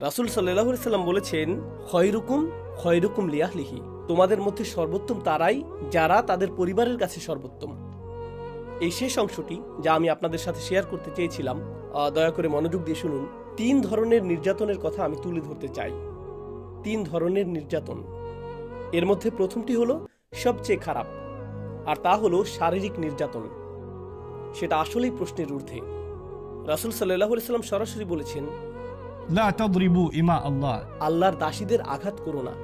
রাসূল সাল্লাল্লাহু আলাইহি সাল্লাম বলেছেন, খয়রুকুম খয়রুকুম লিআহলিহি, তোমাদের মধ্যে সর্বোত্তম তারাই যারা তাদের পরিবারের কাছে সর্বোত্তম। এই শেষ অংশটি যা আমি আপনাদের সাথে শেয়ার করতে চেয়েছিলাম, দয়া করে মনোযোগ দিয়ে শুনুন। 3 ধরনের নির্যাতনের কথা আমি তুলে ধরতে চাই। 3 ধরনের নির্যাতন। এর মধ্যে প্রথমটি হলো সবচেয়ে খারাপ, আর তা হলো শারীরিক নির্যাতন। সেটা আসলেই প্রশ্নের ঊর্ধ্বে। রাসূল সাল্লাল্লাহু আলাইহি সাল্লাম সরাসরি বলেছেন, লা তাদরিবু ইমা আল্লাহ, আল্লাহর দাসীদের আঘাত করো না।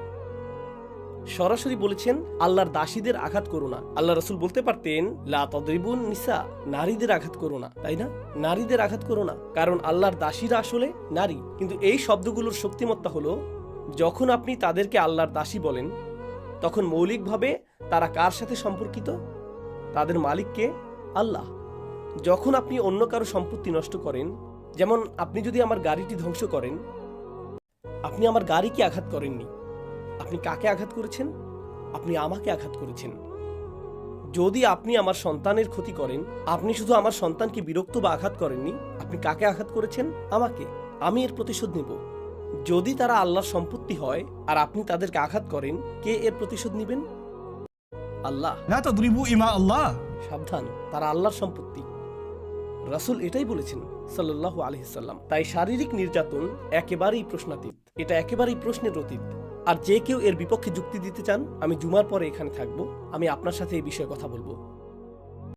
সরাসরি বলেছেন, আল্লাহর দাসীদের আঘাত করো না। আল্লাহ রাসূল বলতে পারতেন, লা তাদরিবুন নিসা, নারীদের আঘাত করো না, তাই না? নারীদের আঘাত করো না, কারণ আল্লাহর দাসীরা আসলে নারী। কিন্তু এই শব্দগুলোর শক্তিমত্তা হলো, যখন আপনি তাদেরকে আল্লাহর দাসী বলেন, তখন মৌলিকভাবে তারা কার সাথে সম্পর্কিত? তাদের মালিককে, আল্লাহ। যখন আপনি অন্য কারো সম্পত্তি নষ্ট করেন, যেমন আপনি যদি আমার গাড়িটি ধ্বংস করেন, আপনি আমার গাড়িকে আঘাত করেননি। আপনি কাকে আঘাত করেছেন? আপনি আমাকে আঘাত করেছেন। যদি আপনি আমার সন্তানের ক্ষতি করেন, আপনি শুধু আমার সন্তানকে বিরক্ত বা আঘাত করেননি, আপনি কাকে আঘাত করেছেন? আমাকে। আমি এর প্রতিশোধ নেব। যদি তারা আল্লাহর সম্পত্তি হয় আর আপনি তাদেরকে আঘাত করেন, কে এর প্রতিশোধ নেবেন? আল্লাহ। লা তাদরিবু ইমা আল্লাহ। সাবধান, তারা আল্লাহর সম্পত্তি। রাসূল এটাই বলেছেন সাল্লাল্লাহু আলাইহি সাল্লাম। তাই শারীরিক নির্যাতন একেবারেই প্রশ্নাতীত, এটা একেবারেই প্রশ্নের অতীত। আর যে কেউ এর বিপক্ষে যুক্তি দিতে চান, আমি জুমার পরে এখানে থাকবো, আমি আপনার সাথে এই বিষয়ে কথা বলবো।